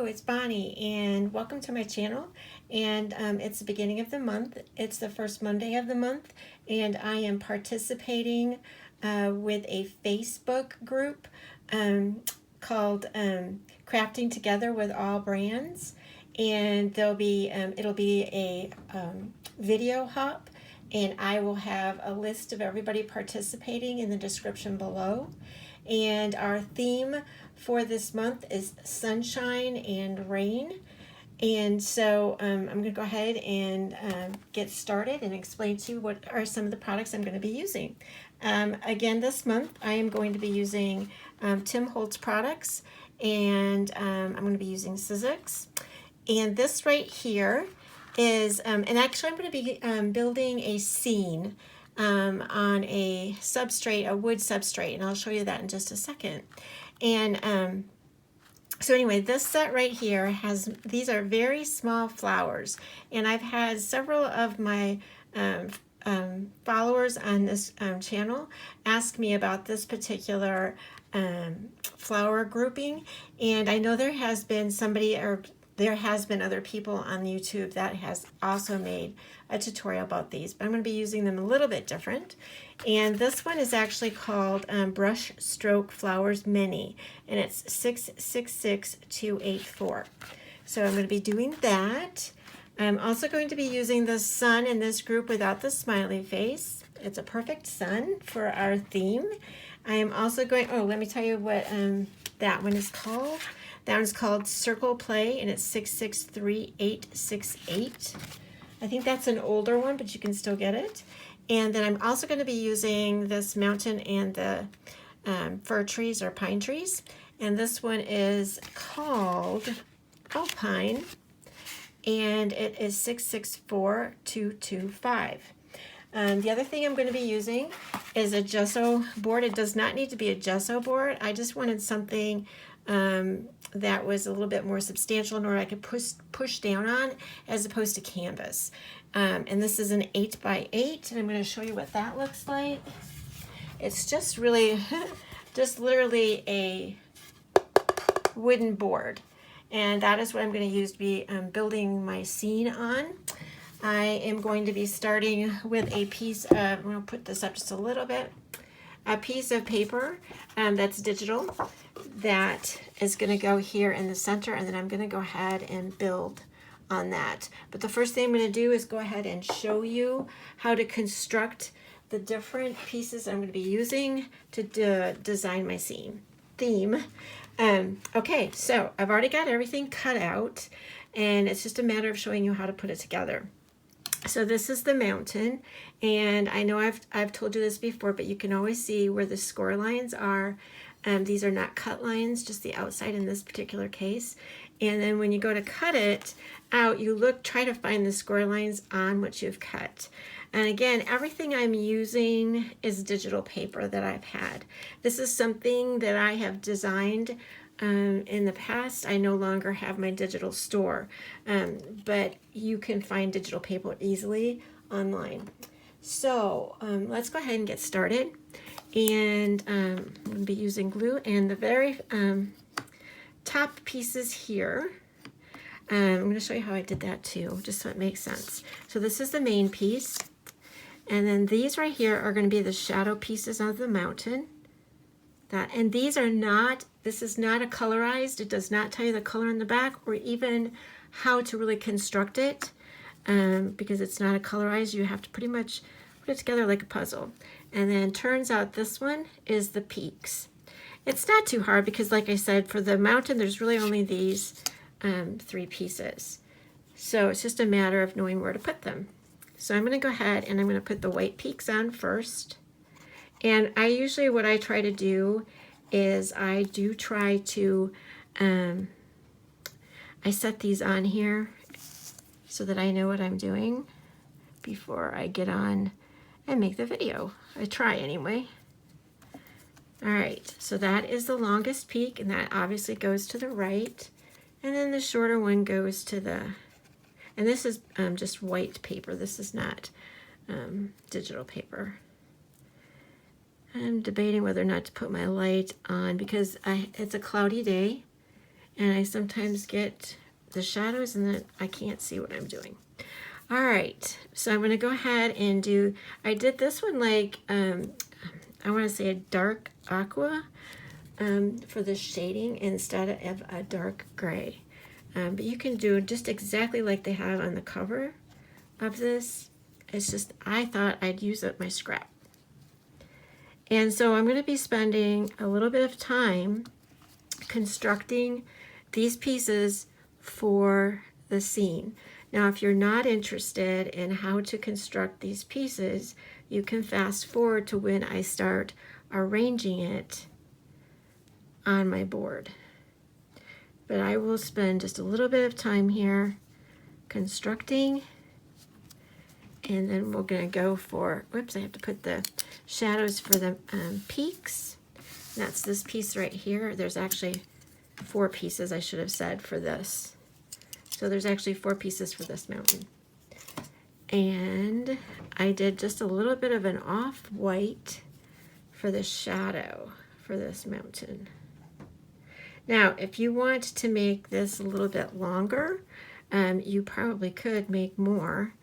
it's Bonnie and welcome to my channel. And it's the beginning of the month. It's the first Monday of the month and I am participating with a Facebook group called Crafting Together with All Brands. And there'll be it'll be a video hop, and I will have a list of everybody participating in the description below. And our theme for this month is sunshine and rain. And so I'm going to go ahead and get started and explain to you what are some of the products I'm going to be using. Again, this month I am going to be using Tim Holtz products, and I'm going to be using Sizzix. And this right here is, and actually I'm going to be building a scene on a substrate, a wood substrate, and I'll show you that in just a second. And so anyway, this set right here has, these are very small flowers, and I've had several of my followers on this channel ask me about this particular flower grouping, and I know there has been somebody, or there has been other people on YouTube that has also made a tutorial about these, but I'm going to be using them a little bit different. And this one is actually called Brushstroke Flowers Mini, and it's 666284. So I'm going to be doing that. I'm also going to be using the sun in this group without the smiley face. It's a perfect sun for our theme. I am also going, oh, let me tell you what that one is called. That one's called Circle Play, and it's 663868. I think that's an older one, but you can still get it. And then I'm also going to be using this mountain and the fir trees or pine trees. And this one is called Alpine, and it is 664225. The other thing I'm going to be using is a gesso board. It does not need to be a gesso board. I just wanted something that was a little bit more substantial in order I could push down on, as opposed to canvas. And this is an 8x8, and I'm going to show you what that looks like. It's just really, just literally a wooden board, and that is what I'm going to use to be building my scene on. I am going to be starting with a piece of, I'm going to put this up just a little bit, a piece of paper that's digital, that is going to go here in the center, and then I'm going to go ahead and build on that. But the first thing I'm going to do is go ahead and show you how to construct the different pieces I'm going to be using to design my theme. Okay, so I've already got everything cut out, and it's just a matter of showing you how to put it together. So this is the mountain, and I know I've told you this before, but you can always see where the score lines are. These are not cut lines, just the outside in this particular case. And then when you go to cut it out, you try to find the score lines on what you've cut. And again, everything I'm using is digital paper that I've had. This is something that I have designed in the past. I no longer have my digital store, but you can find digital paper easily online. So let's go ahead and get started. And I'm going to be using glue, and the very top pieces here, I'm going to show you how I did that too, just so it makes sense. So this is the main piece, and then these right here are going to be the shadow pieces of the mountain. And these are not, this is not a colorized, it does not tell you the color in the back or even how to really construct it, because it's not a colorized. You have to pretty much put it together like a puzzle. And then turns out this one is the peaks. It's not too hard because, like I said, for the mountain there's really only these 3 pieces. So it's just a matter of knowing where to put them. So I'm going to go ahead and I'm going to put the white peaks on first. And I usually, what I try to do is I do try to, I set these on here so that I know what I'm doing before I get on and make the video. I try anyway. All right, so that is the longest peak, and that obviously goes to the right. And then the shorter one goes to the, and this is just white paper. This is not digital paper. I'm debating whether or not to put my light on because it's a cloudy day, and I sometimes get the shadows and then I can't see what I'm doing. All right, so I'm gonna go ahead and do, I did this one like, I wanna say a dark aqua for the shading instead of a dark gray. But you can do just exactly like they have on the cover of this. It's just, I thought I'd use up my scrap. And so I'm gonna be spending a little bit of time constructing these pieces for the scene. Now, if you're not interested in how to construct these pieces, you can fast forward to when I start arranging it on my board. But I will spend just a little bit of time here constructing, and then we're gonna go for, whoops, I have to put the shadows for the peaks. That's this piece right here. There's actually 4 pieces, I should have said, for this. So there's actually 4 pieces for this mountain. And I did just a little bit of an off-white for the shadow for this mountain. Now, if you want to make this a little bit longer, you probably could make more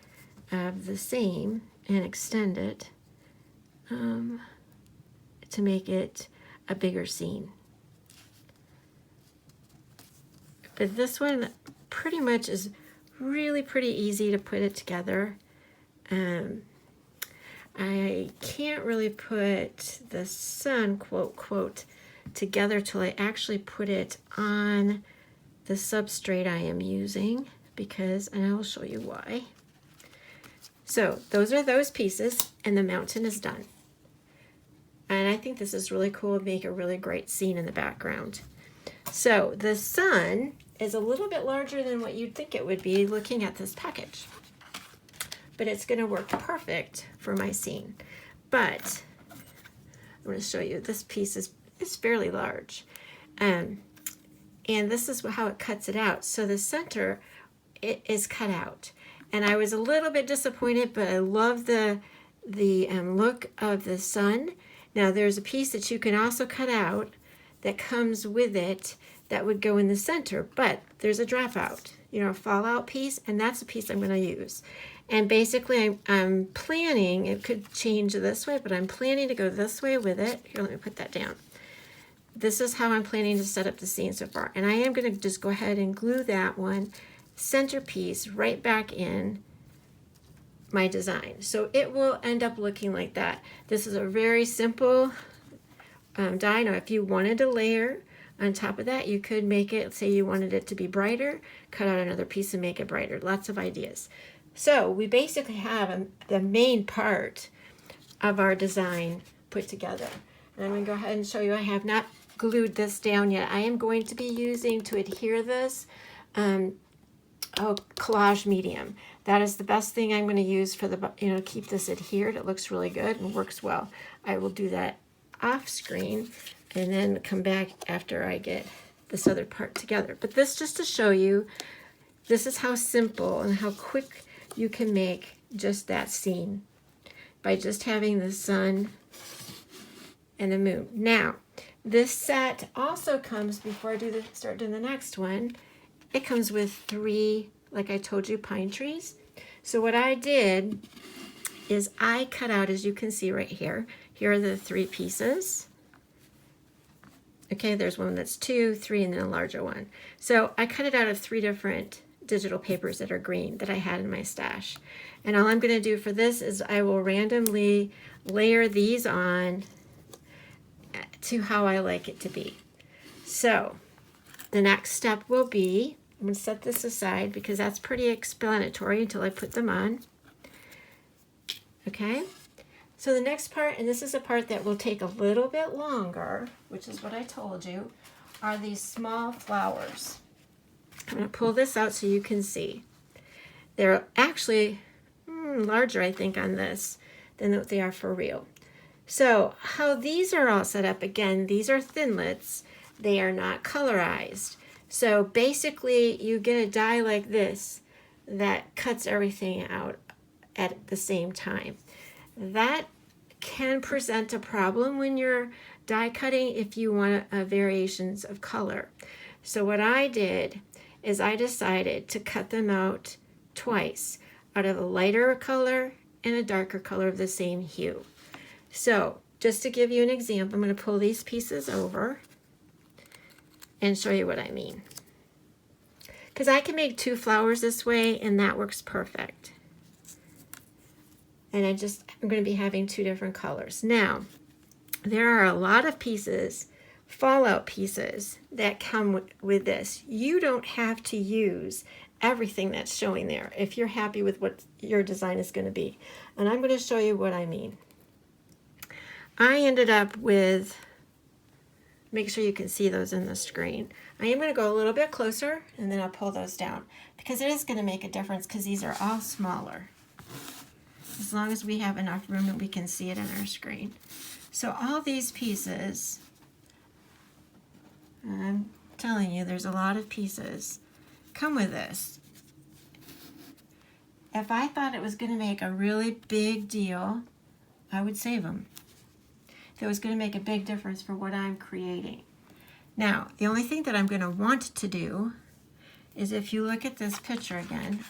of the same and extend it to make it a bigger scene. But this one pretty much is really pretty easy to put it together. I can't really put the sun, quote, quote, together till I actually put it on the substrate I am using, because, and I will show you why. So those are those pieces, and the mountain is done. And I think this is really cool to make a really great scene in the background. So the sun is a little bit larger than what you'd think it would be looking at this package, but it's going to work perfect for my scene. But I'm going to show you, this piece is fairly large, and this is how it cuts it out. So the center, it is cut out, and I was a little bit disappointed, but I love the look of the sun. Now there's a piece that you can also cut out that comes with it that would go in the center, but there's a dropout, a fallout piece, and that's the piece I'm going to use. And basically I'm planning, it could change this way, but I'm planning to go this way with it. Here, let me put that down. This is how I'm planning to set up the scene so far. And I am going to just go ahead and glue that one centerpiece right back in my design. So it will end up looking like that. This is a very simple die. Now, if you wanted to layer on top of that, you could make it, say you wanted it to be brighter, cut out another piece and make it brighter. Lots of ideas. So we basically have the main part of our design put together. And I'm going to go ahead and show you, I have not glued this down yet. I am going to be using, to adhere this, collage medium. That is the best thing I'm going to use for the, keep this adhered. It looks really good and works well. I will do that off screen and then come back after I get this other part together. But this just to show you, this is how simple and how quick you can make just that scene by just having the sun and the moon. Now, this set also comes, before I start doing the next one, it comes with 3, like I told you, pine trees. So what I did is I cut out, as you can see right here, here are the 3 pieces. Okay, there's one that's 2, 3, and then a larger one. So I cut it out of 3 different digital papers that are green that I had in my stash. And all I'm going to do for this is I will randomly layer these on to how I like it to be. So the next step will be, I'm going to set this aside because that's pretty explanatory until I put them on. Okay, so the next part, and this is a part that will take a little bit longer, which is what I told you, are these small flowers. I'm going to pull this out so you can see. They're actually larger, I think, on this than what they are for real. So how these are all set up, again, these are thinlits. They are not colorized. So basically you get a die like this that cuts everything out at the same time. That can present a problem when you're die cutting if you want variations of color. So what I did is I decided to cut them out twice, out of a lighter color and a darker color of the same hue. So just to give you an example, I'm going to pull these pieces over and show you what I mean. Because I can make 2 flowers this way and that works perfect. And I'm going to be having 2 different colors. Now, there are a lot of pieces, fallout pieces, that come with this. You don't have to use everything that's showing there if you're happy with what your design is going to be. And I'm going to show you what I mean. I ended up with, make sure you can see those in the screen. I am going to go a little bit closer and then I'll pull those down because it is going to make a difference because these are all smaller. As long as we have enough room that we can see it on our screen. So all these pieces, I'm telling you, there's a lot of pieces, come with this. If I thought it was going to make a really big deal, I would save them. If it was going to make a big difference for what I'm creating. Now, the only thing that I'm going to want to do is if you look at this picture again,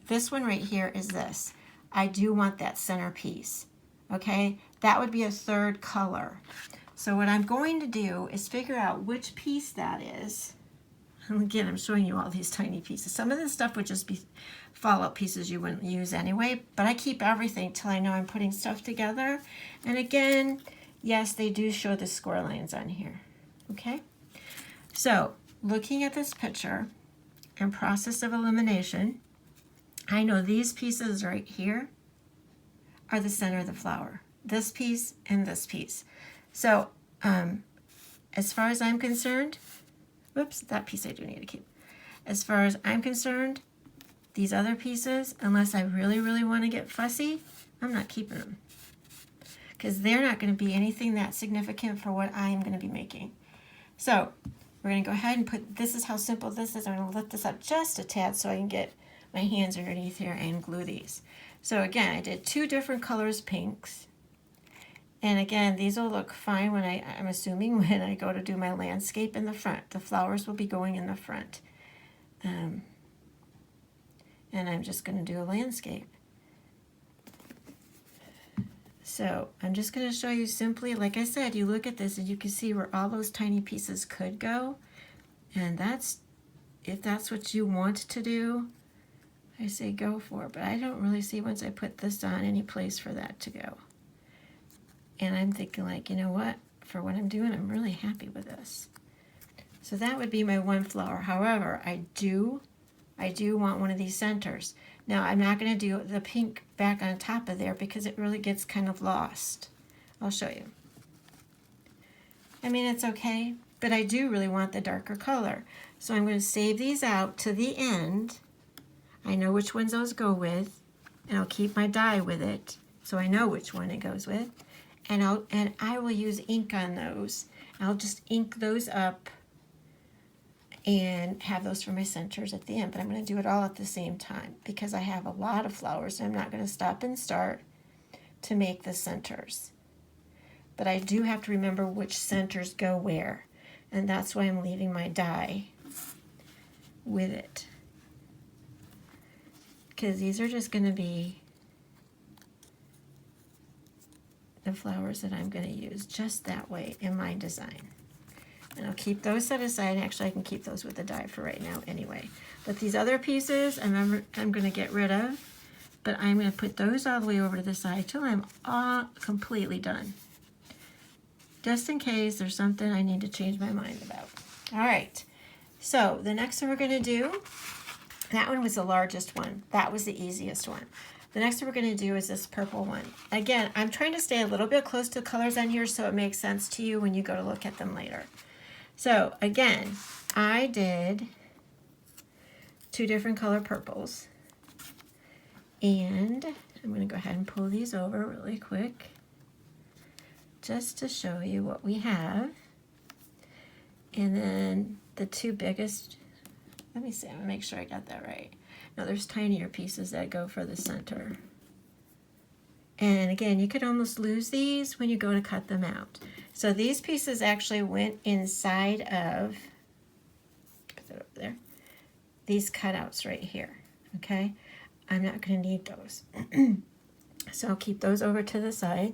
this one right here is this. I do want that center piece, okay? That would be a 3rd color. So what I'm going to do is figure out which piece that is. And again, I'm showing you all these tiny pieces. Some of this stuff would just be fallout pieces you wouldn't use anyway, but I keep everything till I know I'm putting stuff together. And again, yes, they do show the score lines on here, okay? So looking at this picture and process of elimination, I know these pieces right here are the center of the flower. This piece and this piece. So as far as I'm concerned, whoops, that piece I do need to keep. As far as I'm concerned, these other pieces, unless I really, really want to get fussy, I'm not keeping them. Because they're not going to be anything that significant for what I am going to be making. So we're going to go ahead and put, this is how simple this is. I'm going to lift this up just a tad so I can get my hands underneath here and glue these. So again, I did 2 different colors pinks. And again, these will look fine when I'm assuming when I go to do my landscape in the front. The flowers will be going in the front. And I'm just going to do a landscape. So I'm just going to show you simply, like I said, you look at this and you can see where all those tiny pieces could go. And that's, if that's what you want to do, I say go for it, but I don't really see once I put this on any place for that to go. And I'm thinking like, you know what, for what I'm doing, I'm really happy with this. So that would be my 1 flower. However, I do want one of these centers. Now I'm not going to do the pink back on top of there because it really gets kind of lost. I'll show you. I mean, it's okay, but I do really want the darker color. So I'm going to save these out to the end. I know which ones those go with, and I'll keep my die with it, so I know which one it goes with. And I will use ink on those. I'll just ink those up and have those for my centers at the end. But I'm going to do it all at the same time because I have a lot of flowers, and I'm not going to stop and start to make the centers. But I do have to remember which centers go where, and that's why I'm leaving my die with it. Because these are just going to be the flowers that I'm going to use just that way in my design. And I'll keep those set aside. Actually, I can keep those with the die for right now anyway. But these other pieces, I'm going to get rid of. But I'm going to put those all the way over to the side till I'm all completely done. Just in case there's something I need to change my mind about. All right. So the next one we're going to do, that one was the largest one. That was the easiest one. The next one we're going to do is this purple one. Again, I'm trying to stay a little bit close to the colors on here so it makes sense to you when you go to look at them later. So again, I did 2 different color purples. And I'm going to go ahead and pull these over really quick just to show you what we have. And then the 2 biggest, let me see, I'm going to make sure I got that right. Now there's tinier pieces that go for the center. And again, you could almost lose these when you go to cut them out. So these pieces actually went inside of these cutouts right here, okay? I'm not going to need those. So I'll keep those over to the side.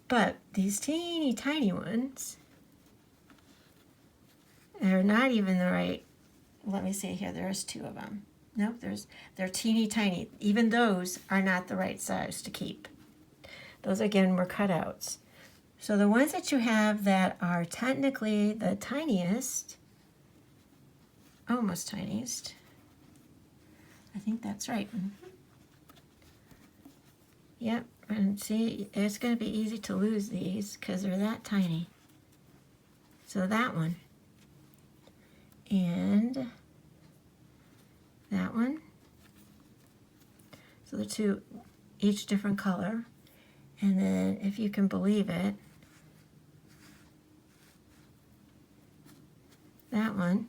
But these teeny tiny ones are not even the right, let me see here, there's two of them. Nope, they're teeny tiny. Even those are not the right size to keep. Those again were cutouts. So the ones that you have that are technically the tiniest, almost tiniest, I think that's right. Yep, and see, it's going to be easy to lose these because they're that tiny. So that one, and that one. So the two, each different color. And then, if you can believe it, that one,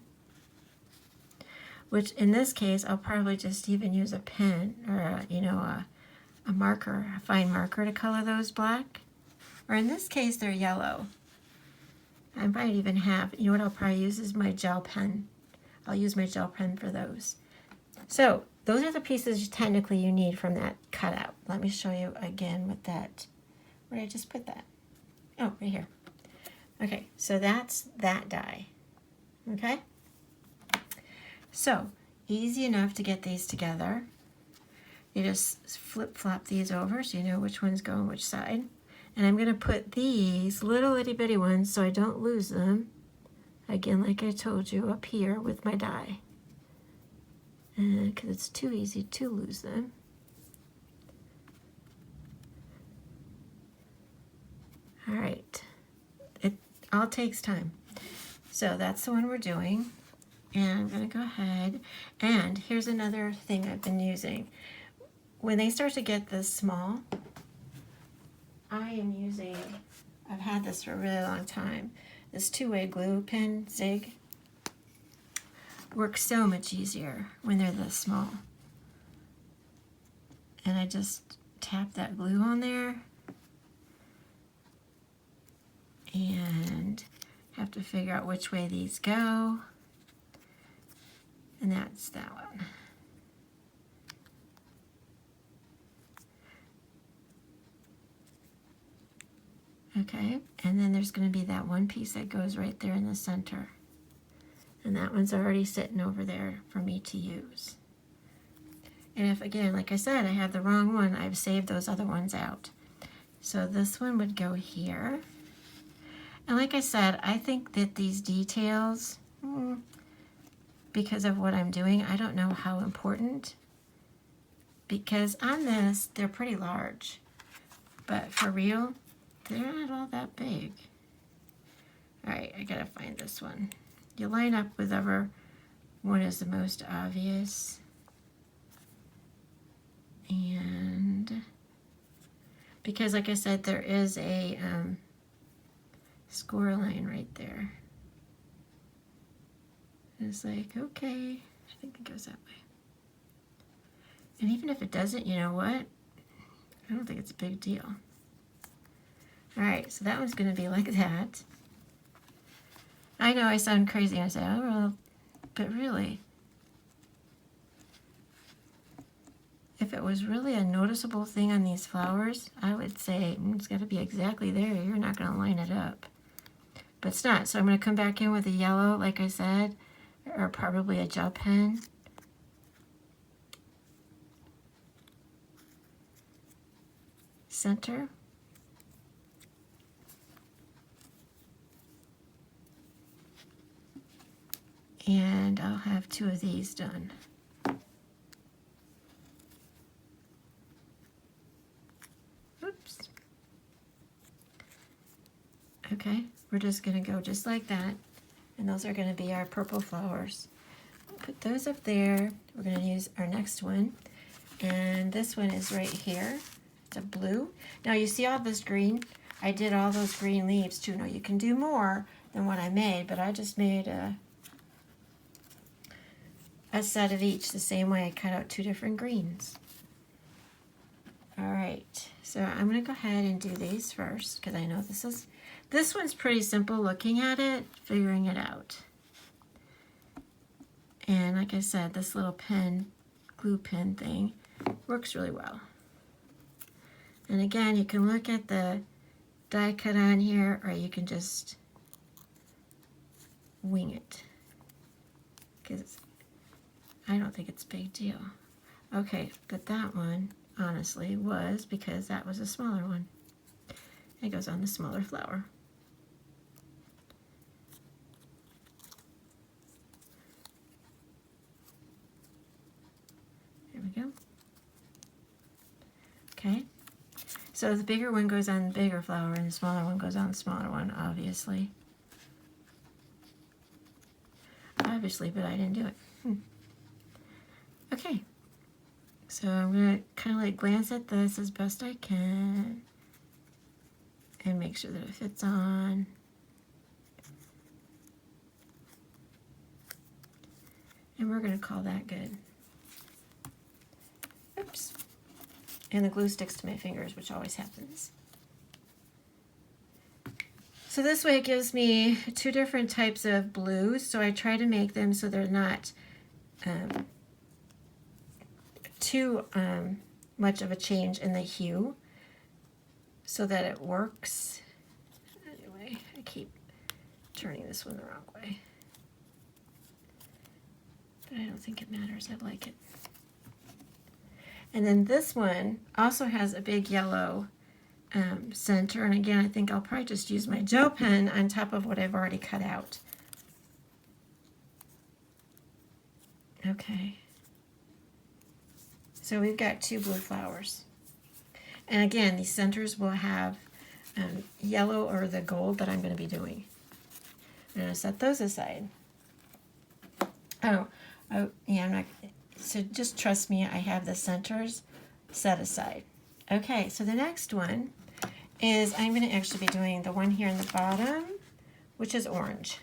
which in this case, I'll probably just even use a pen or a marker, a fine marker to color those black. Or in this case, they're yellow. I might even have, you know what I'll probably use is my gel pen. I'll use my gel pen for those. So those are the pieces technically you need from that cutout. Let me show you again with that. Where did I just put that? Oh, right here. Okay, so that's that die. Okay? So, easy enough to get these together. You just flip-flop these over so you know which one's going which side. And I'm going to put these little itty-bitty ones so I don't lose them. Again, like I told you, up here with my die. Because it's too easy to lose them. All right. It all takes time. So that's the one we're doing. And I'm going to go ahead. And here's another thing I've been using. When they start to get this small, I am using, I've had this for a really long time, this two-way glue pen, Zig. Works so much easier when they're this small. And I just tap that glue on there and have to figure out which way these go. And that's that one. Okay, and then there's going to be that one piece that goes right there in the center. And that one's already sitting over there for me to use. And if, again, like I said, I have the wrong one, I've saved those other ones out. So this one would go here. And like I said, I think that these details, because of what I'm doing, I don't know how important. Because on this, they're pretty large. But for real, they're not all that big. All right, I gotta find this one. You line up with whichever one is the most obvious. And because like I said, there is a score line right there. And it's like, okay, I think it goes that way. And even if it doesn't, you know what? I don't think it's a big deal. All right, so that one's going to be like that. I know I sound crazy when I say, oh, well, but really, if it was really a noticeable thing on these flowers, I would say it's got to be exactly there. You're not going to line it up. But it's not, so I'm going to come back in with a yellow, like I said, or probably a gel pen. Center. And I'll have two of these done. Oops. Okay, we're just going to go just like that. And those are going to be our purple flowers. Put those up there. We're going to use our next one. And this one is right here. It's a blue. Now you see all this green? I did all those green leaves too. Now you can do more than what I made, but I just made a set of each the same way I cut out two different greens. All right, so I'm going to go ahead and do these first because I know this one's pretty simple looking at it, figuring it out. And like I said, this little pen, glue pen thing works really well. And again, you can look at the die cut on here, or you can just wing it, because I don't think it's a big deal. Okay, but that one honestly was because that was a smaller one. It goes on the smaller flower. There we go. Okay, so the bigger one goes on the bigger flower and the smaller one goes on the smaller one, obviously. Obviously, but I didn't do it. Okay, so I'm going to kind of like glance at this as best I can and make sure that it fits on. And we're going to call that good. Oops. And the glue sticks to my fingers, which always happens. So this way it gives me two different types of blues. So I try to make them so they're not too much of a change in the hue, so that it works. Anyway, I keep turning this one the wrong way. But I don't think it matters. I like it. And then this one also has a big yellow center. And again, I think I'll probably just use my gel pen on top of what I've already cut out. Okay. So we've got two blue flowers. And again, these centers will have yellow or the gold that I'm going to be doing. I'm going to set those aside. Oh, yeah, I'm not... So just trust me, I have the centers set aside. Okay, so the next one is I'm going to actually be doing the one here in the bottom, which is orange.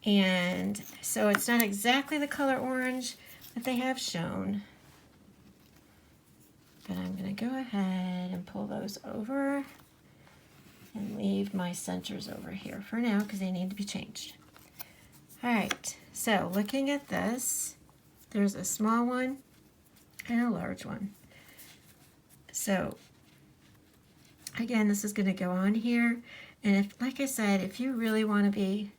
And so it's not exactly the color orange that they have shown. But I'm going to go ahead and pull those over and leave my centers over here for now because they need to be changed. All right, so looking at this, there's a small one and a large one. So again, this is going to go on here. And if, like I said, if you really want to be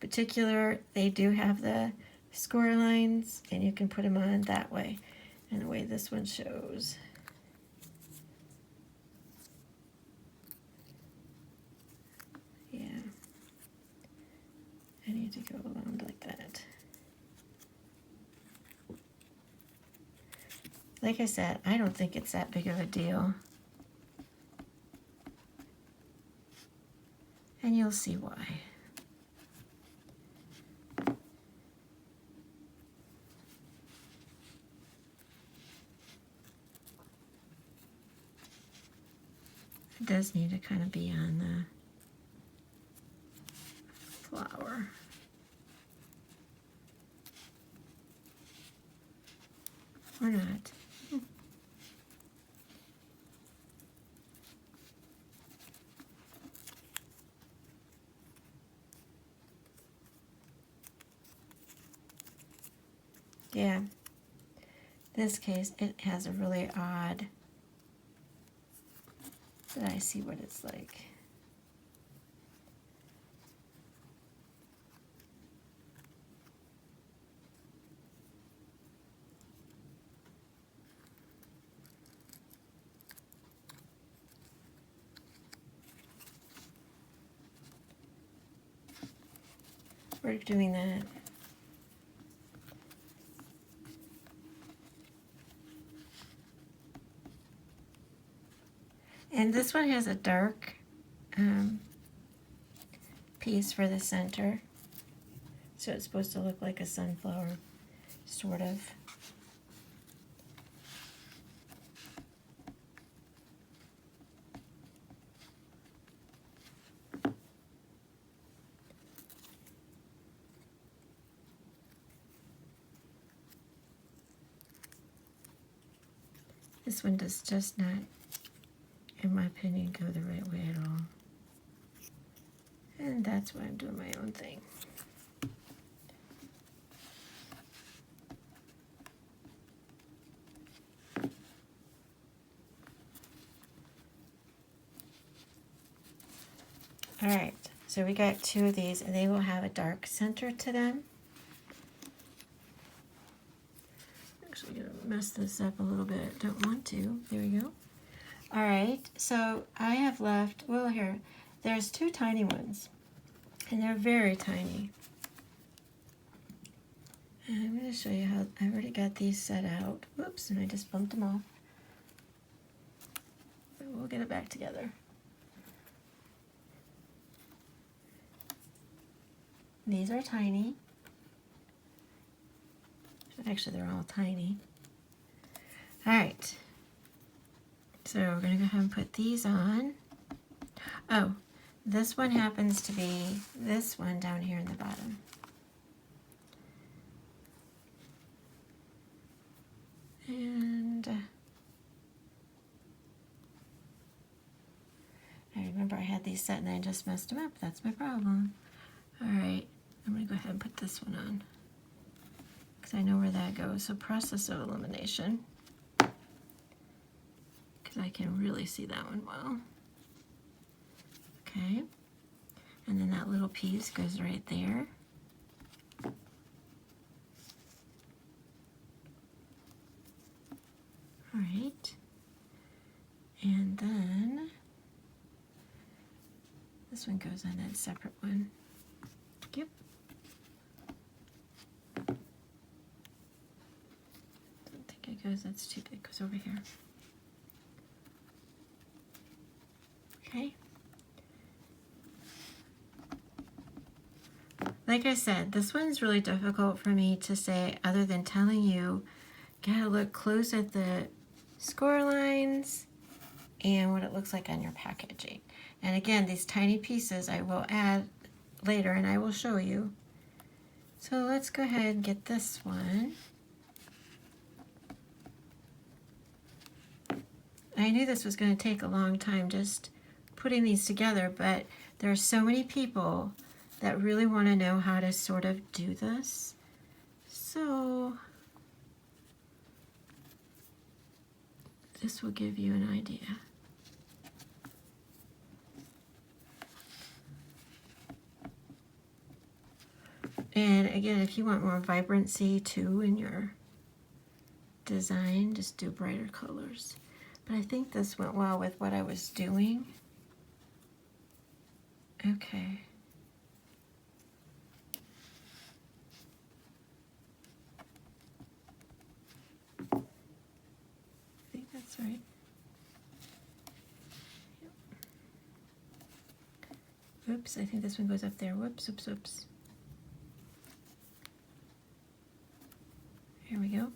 particular, they do have the score lines and you can put them on that way. And the way this one shows. Yeah. I need to go along like that. Like I said, I don't think it's that big of a deal. And you'll see why. It does need to kind of be on the flower. Or not. Yeah. In this case, it has a really odd... But I see what it's like. We're doing that. And this one has a dark piece for the center. So it's supposed to look like a sunflower, sort of. This one does just not, in my opinion, go the right way at all. And that's why I'm doing my own thing. All right, so we got 2 of these, and they will have a dark center to them. Actually gonna mess this up a little bit. Don't want to. There we go. All right, so I have left, well, here, there's 2 tiny ones, and they're very tiny. And I'm going to show you how I already got these set out. Whoops, and I just bumped them off. But we'll get it back together. These are tiny. Actually, they're all tiny. All right. So we're going to go ahead and put these on. Oh, this one happens to be this one down here in the bottom. And I remember I had these set and I just messed them up. That's my problem. All right, I'm going to go ahead and put this one on because I know where that goes. So process of elimination. I can really see that one well. Okay, and then that little piece goes right there. All right, and then this one goes on that separate one. Yep. Don't think it goes, that's too big, it goes over here. Okay. Like I said, this one's really difficult for me to say other than telling you, gotta look close at the score lines and what it looks like on your packaging. And again, these tiny pieces I will add later and I will show you. So let's go ahead and get this one. I knew this was going to take a long time just putting these together, but there are so many people that really want to know how to sort of do this. So this will give you an idea. And again, if you want more vibrancy too in your design, just do brighter colors. But I think this went well with what I was doing. Okay. I think that's right. Yep. Oops, I think this one goes up there. Whoops, oops, oops. Here we go.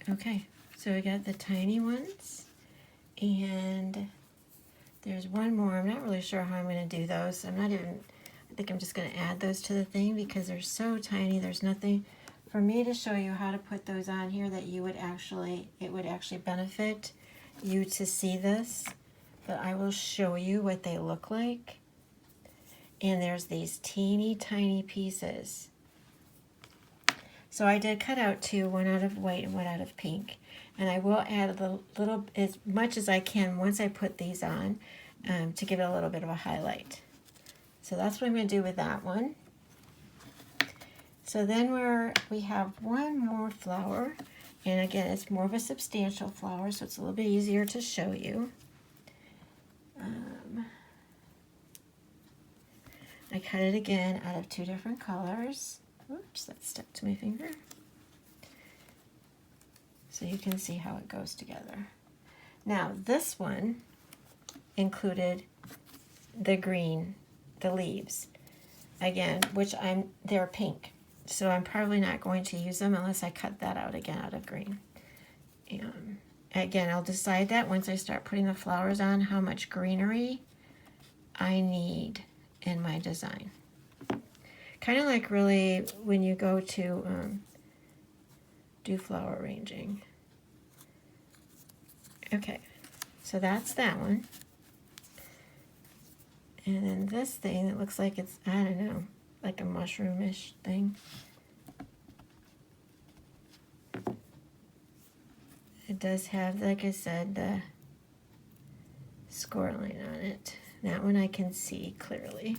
Okay, so we got the tiny ones, and there's one more. I'm not really sure how I'm going to do those. I think I'm just going to add those to the thing because they're so tiny. There's nothing for me to show you how to put those on here that you would actually, it would actually benefit you to see this, but I will show you what they look like. And there's these teeny tiny pieces. So I did cut out 2, one out of white and one out of pink. And I will add a little, as much as I can once I put these on, to give it a little bit of a highlight. So that's what I'm going to do with that one. So then we have one more flower. And again, it's more of a substantial flower, so it's a little bit easier to show you. I cut it again out of 2 different colors. Oops, that stuck to my finger. So you can see how it goes together. Now this one included the green, the leaves, again, which they're pink. So I'm probably not going to use them unless I cut that out again out of green. And again, I'll decide that once I start putting the flowers on, how much greenery I need in my design. Kind of like really when you go to do flower arranging. Okay, so that's that one. And then this thing, it looks like it's, I don't know, like a mushroomish thing. It does have, like I said, the score line on it. That one I can see clearly.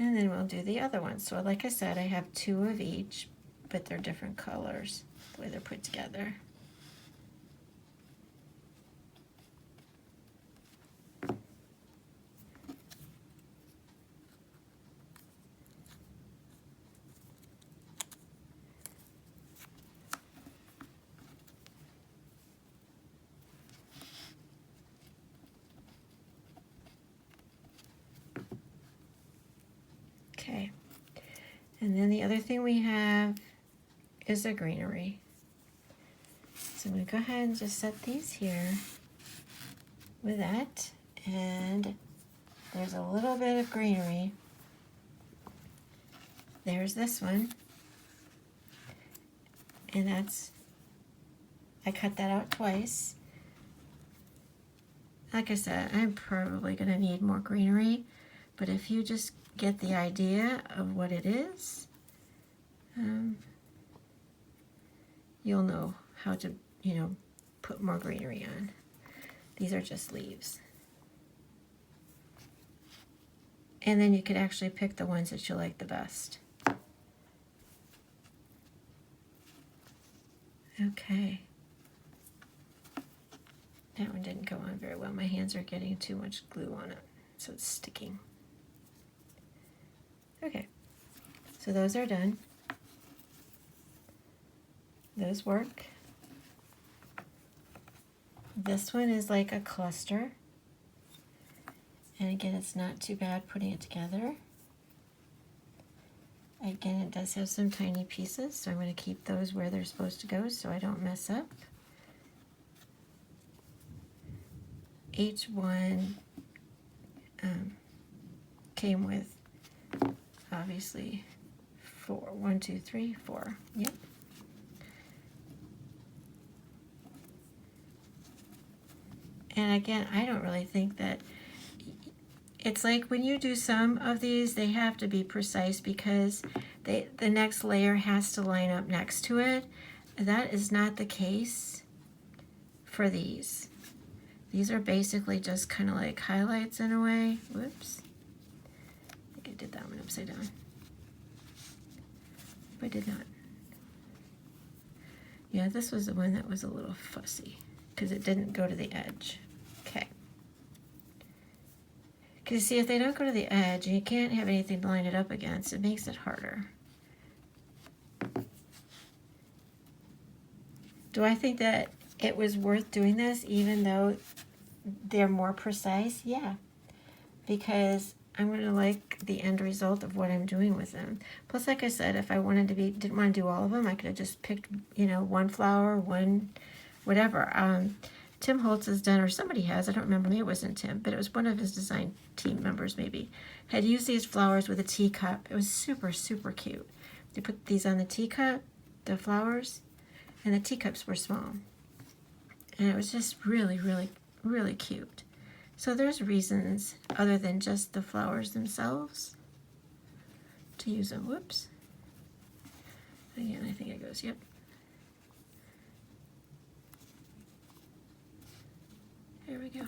And then we'll do the other one. So like I said, I have 2 of each, but they're different colors, the way they're put together. Okay, and then the other thing we have is a greenery. So I'm going to go ahead and just set these here with that, and there's a little bit of greenery. There's this one, and I cut that out twice. Like I said, I'm probably going to need more greenery, but if you just get the idea of what it is, you'll know how to, put more greenery on. These are just leaves. And then you could actually pick the ones that you like the best. Okay. That one didn't go on very well. My hands are getting too much glue on it, so it's sticking. Okay, so those are done. Those work. This one is like a cluster. And again, it's not too bad putting it together. Again, it does have some tiny pieces, so I'm going to keep those where they're supposed to go so I don't mess up. Each one came with, obviously, 4. 1, 2, 3, 4. Yep. And again, I don't really think that it's like when you do some of these, they have to be precise because the next layer has to line up next to it. That is not the case for these. These are basically just kind of like highlights in a way. Whoops. I think I did that one upside down. But I did not. Yeah, this was the one that was a little fussy because it didn't go to the edge. Okay. Because see, if they don't go to the edge and you can't have anything to line it up against, it makes it harder. Do I think that it was worth doing this even though they're more precise? Yeah, because I'm going to like the end result of what I'm doing with them. Plus, like I said, if I didn't want to do all of them, I could have just picked, one flower, one, whatever. Tim Holtz has done, or somebody has, I don't remember, maybe it wasn't Tim, but it was one of his design team members maybe, had used these flowers with a teacup. It was super, super cute. They put these on the teacup, the flowers, and the teacups were small. And it was just really, really, really cute. So there's reasons other than just the flowers themselves to use them. Whoops. Again, I think it goes, yep. There we go.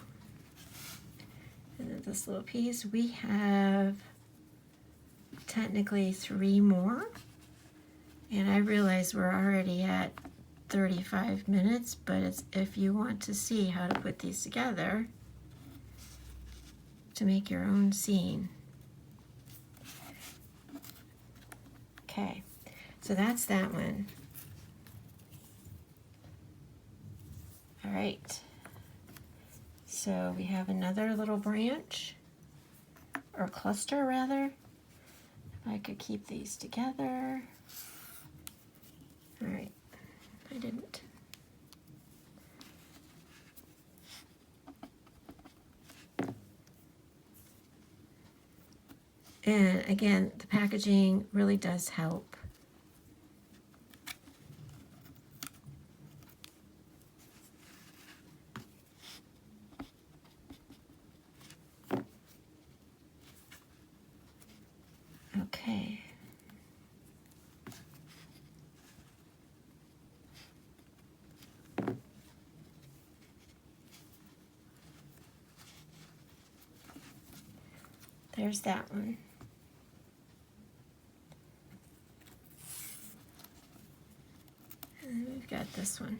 And then this little piece, we have technically 3 more. And I realize we're already at 35 minutes, but it's if you want to see how to put these together to make your own scene. Okay, so that's that one. All right. So we have another little branch, or cluster rather. If I could keep these together. All right, I didn't. And again, the packaging really does help. there's that one. And then we've got this one.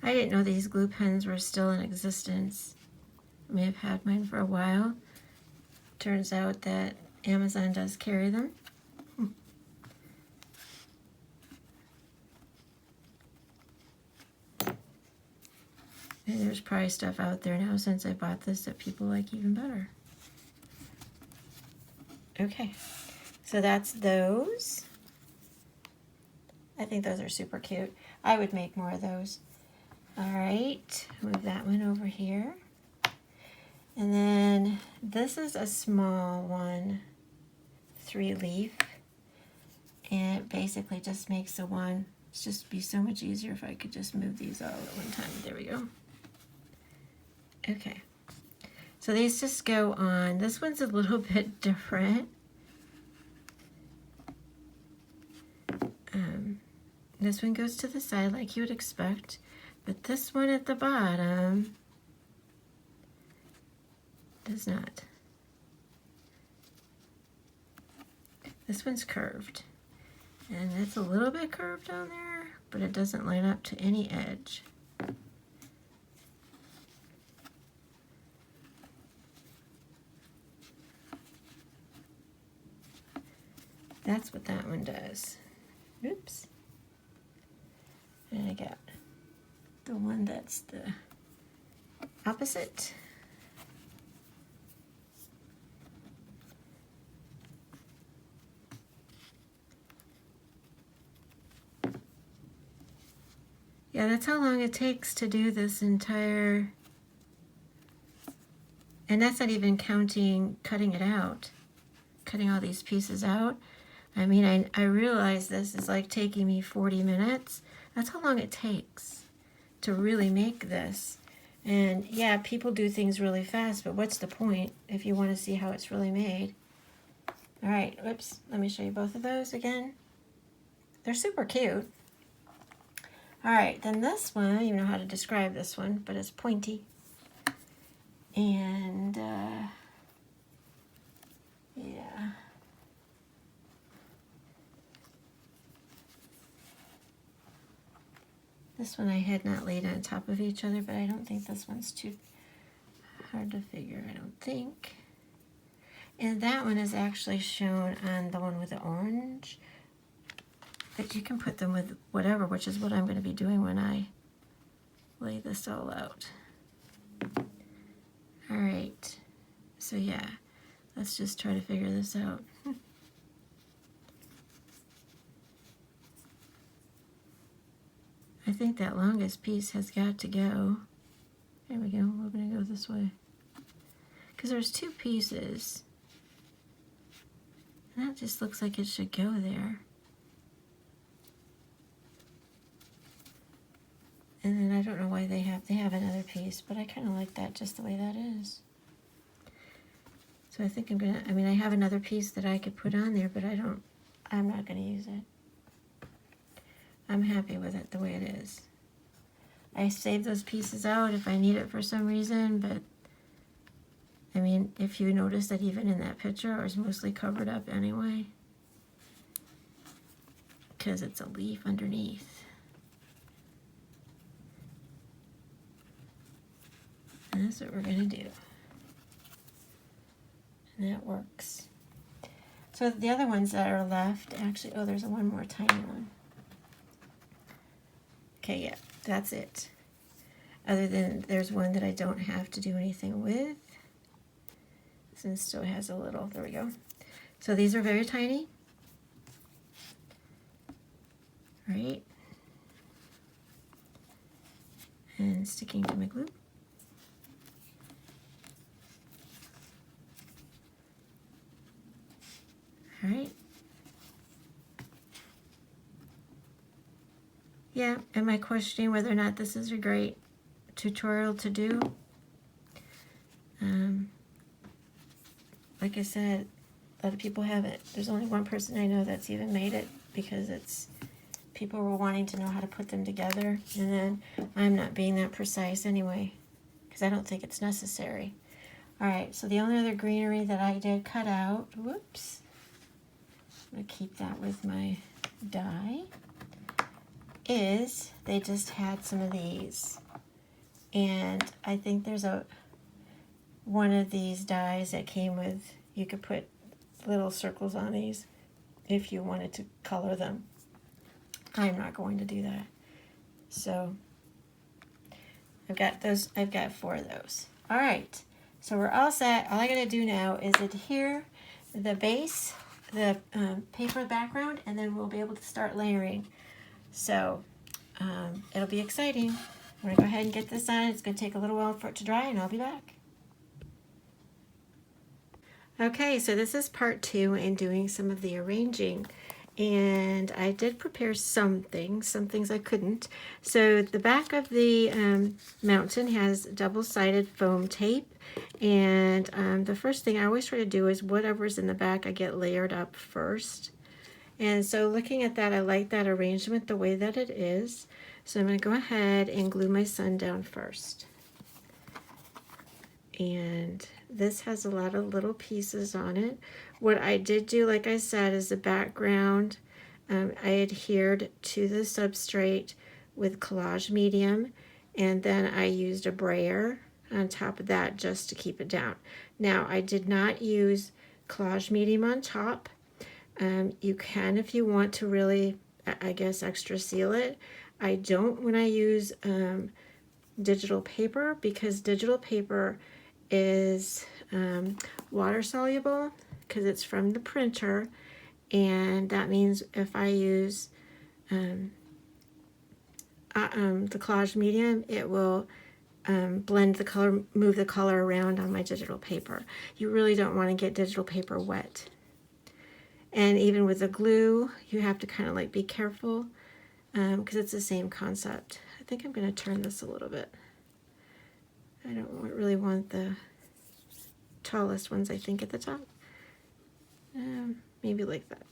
I didn't know these glue pens were still in existence. I may have had mine for a while. Turns out that Amazon does carry them. And there's probably stuff out there now since I bought this that people like even better. Okay, so that's those. I think those are super cute. I would make more of those. All right, move that one over here. And then this is a small one, 3-leaf. And it basically just makes a one. It's just be so much easier if I could just move these all at one time. There we go. Okay, so these just go on. This one's a little bit different. This one goes to the side like you would expect, but this one at the bottom does not. This one's curved, and it's a little bit curved down there, but it doesn't line up to any edge. That's what that one does. Oops. And I got the one that's the opposite. Yeah, that's how long it takes to do this entire, and that's not even counting cutting it out, cutting all these pieces out. I mean, I realize this is like taking me 40 minutes. That's how long it takes to really make this. And yeah, people do things really fast, but what's the point if you want to see how it's really made? All right, whoops, let me show you both of those again. They're super cute. All right, then this one, I don't even know how to describe this one, but it's pointy. And yeah. This one I had not laid on top of each other, but I don't think this one's too hard to figure, I don't think. And that one is actually shown on the one with the orange. But you can put them with whatever, which is what I'm going to be doing when I lay this all out. All right, so yeah, let's just try to figure this out. I think that longest piece has got to go. There we go, we're going to go this way. Because there's two pieces. And that just looks like it should go there. And then I don't know why they have another piece, but I kind of like that just the way that is. So I think I have another piece that I could put on there, but I'm not gonna use it. I'm happy with it the way it is. I save those pieces out if I need it for some reason, but I mean, if you notice that even in that picture, it was mostly covered up anyway, because it's a leaf underneath. And that's what we're going to do. And that works. So the other ones that are left, actually, oh, there's one more tiny one. Okay, yeah, that's it. Other than there's one that I don't have to do anything with. This one still has a little, there we go. So these are very tiny. Right. And sticking to my glue. All right. Yeah, am I questioning whether or not this is a great tutorial to do? Like I said, other people haven't. There's only one person I know that's even made it because people were wanting to know how to put them together, and then I'm not being that precise anyway because I don't think it's necessary. All right, so the only other greenery that I did cut out, whoops, I'm going to keep that with my die, is they just had some of these. And I think there's one of these dies that came with, you could put little circles on these if you wanted to color them. I'm not going to do that. So I've got 4 of those. All right, so we're all set. All I gotta do now is adhere the base, the paper background, and then we'll be able to start layering. So it'll be exciting. I'm gonna go ahead and get this on. It's gonna take a little while for it to dry, and I'll be back. Okay, so this is part 2 in doing some of the arranging. And I did prepare some things I couldn't. So the back of the mountain has double-sided foam tape, and the first thing I always try to do is whatever's in the back I get layered up first. And so looking at that, I like that arrangement the way that it is. So I'm going to go ahead and glue my sun down first. And this has a lot of little pieces on it. What I did do, like I said, is the background. I adhered to the substrate with collage medium, and then I used a brayer on top of that just to keep it down. Now, I did not use collage medium on top. You can if you want to really, I guess, extra seal it. I don't when I use digital paper, because digital paper is water soluble because it's from the printer, and that means if I use the collage medium, it will blend the color, move the color around on my digital paper. You really don't want to get digital paper wet. And even with the glue, you have to kind of like be careful because it's the same concept. I think I'm going to turn this a little bit. I don't really want the tallest ones, I think, at the top. Maybe like that.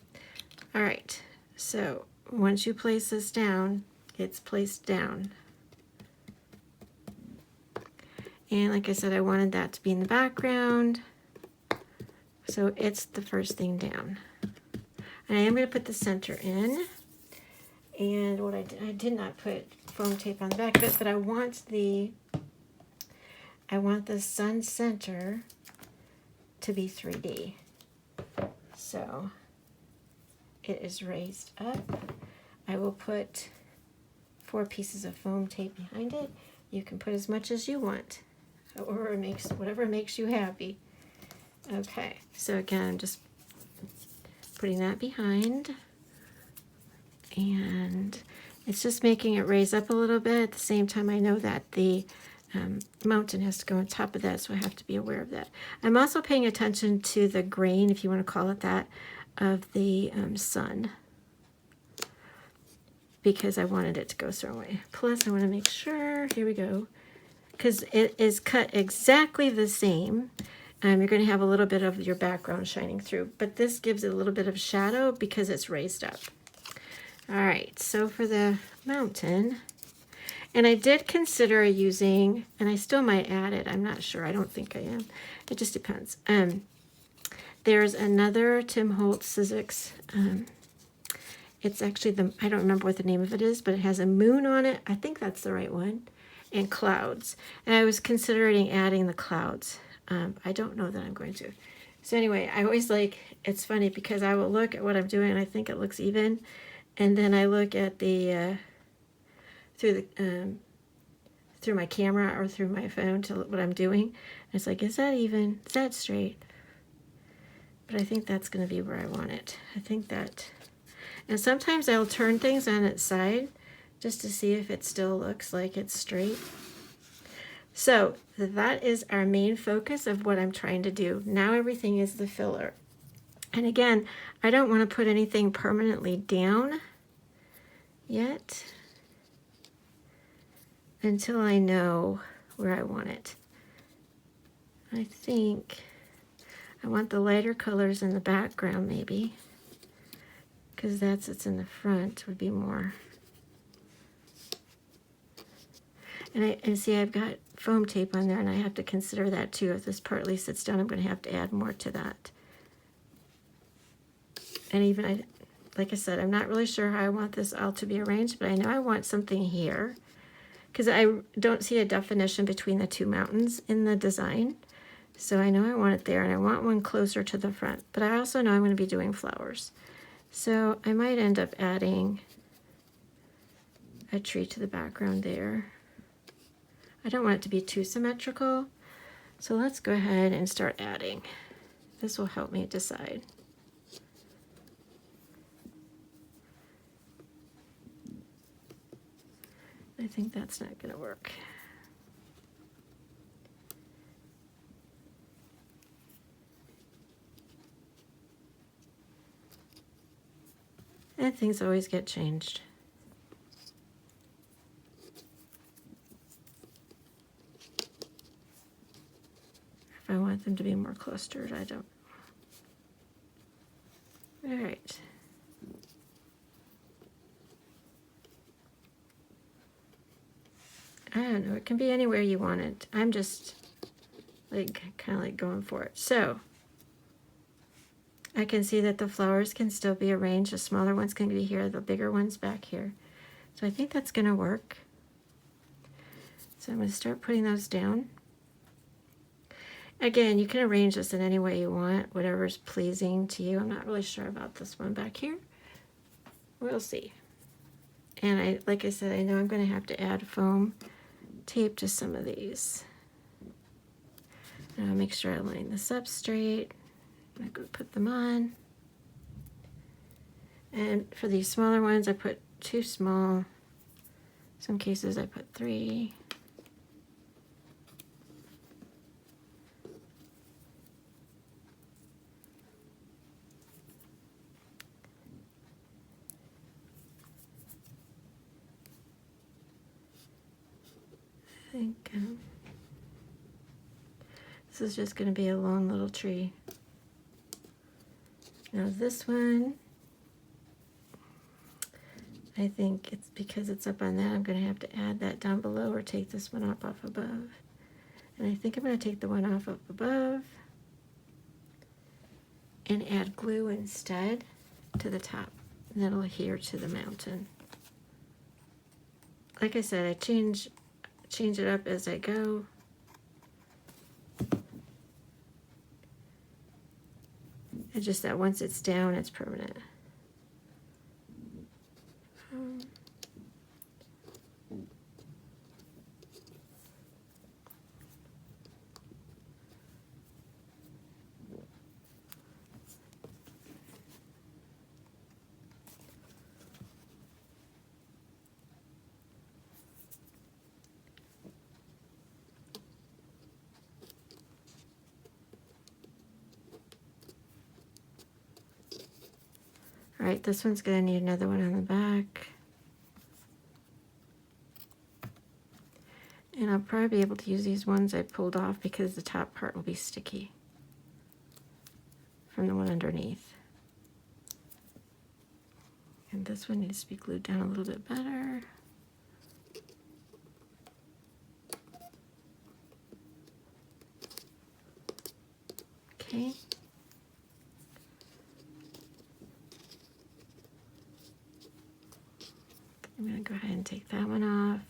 All right, so once you place this down, it's placed down. And like I said, I wanted that to be in the background, so it's the first thing down. And I am going to put the center in. And what I did not put foam tape on the back of it, but I want the sun center to be 3D. So it is raised up. I will put 4 pieces of foam tape behind it. You can put as much as you want, or whatever makes you happy. Okay, so again, I'm just putting that behind, and it's just making it raise up a little bit. At the same time, I know that the mountain has to go on top of that, so I have to be aware of that. I'm also paying attention to the grain, if you want to call it that, of the sun, because I wanted it to go a certain way. Plus, I want to make sure, here we go, because it is cut exactly the same. You're going to have a little bit of your background shining through, but this gives it a little bit of shadow because it's raised up. All right, so for the mountain, and I did consider using, and I still might add it, I'm not sure, I don't think I am, it just depends. There's another Tim Holtz Sizzix, it's actually I don't remember what the name of it is, but it has a moon on it, I think that's the right one, and clouds. And I was considering adding the clouds. I don't know that I'm going to. So anyway, I always it's funny because I will look at what I'm doing and I think it looks even, and then I look at the through my camera or through my phone to what I'm doing, and it's like, is that even? Is that straight? But I think that's going to be where I want it. I think that, and sometimes I'll turn things on its side just to see if it still looks like it's straight. So that is our main focus of what I'm trying to do. Now everything is the filler. And again, I don't want to put anything permanently down yet until I know where I want it. I think I want the lighter colors in the background maybe, because that's what's in the front would be more. And see, I've got foam tape on there, and I have to consider that too. If this partly sits down, I'm going to have to add more to that. And even, like I said, I'm not really sure how I want this all to be arranged, but I know I want something here, because I don't see a definition between the two mountains in the design. So I know I want it there, and I want one closer to the front. But I also know I'm going to be doing flowers. So I might end up adding a tree to the background there. I don't want it to be too symmetrical, so let's go ahead and start adding. This will help me decide. I think that's not going to work. And things always get changed. I want them to be more clustered. I don't. All right. I don't know. It can be anywhere you want it. I'm just like kind of like going for it. So I can see that the flowers can still be arranged. The smaller ones can be here. The bigger ones back here. So I think that's going to work. So I'm going to start putting those down. Again, you can arrange this in any way you want, whatever's pleasing to you. I'm not really sure about this one back here. We'll see. And like I said, I know I'm going to have to add foam tape to some of these. And I'll make sure I line this up straight. I'm going to put them on. And for these smaller ones, I put 2 small. Some cases I put 3. I think this is just going to be a long little tree. Now this one, I think it's because it's up on that, I'm going to have to add that down below or take this one off above. And I think I'm going to take the one off up above and add glue instead to the top. And that'll adhere to the mountain. Like I said, I change it up as I go. It's just that once it's down, it's permanent. All right, this one's going to need another one on the back. And I'll probably be able to use these ones I pulled off because the top part will be sticky from the one underneath. And this one needs to be glued down a little bit better. Okay. I'm going to go ahead and take that one off.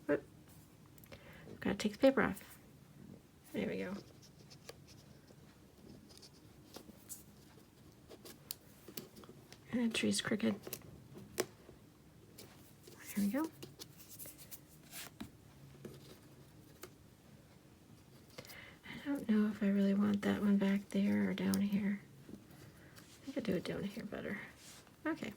Whoop. Got to take the paper off. There we go. And the tree's crooked. There we go. I don't know if I really want that one back there or down here. I think I'll do it down here better. Okay.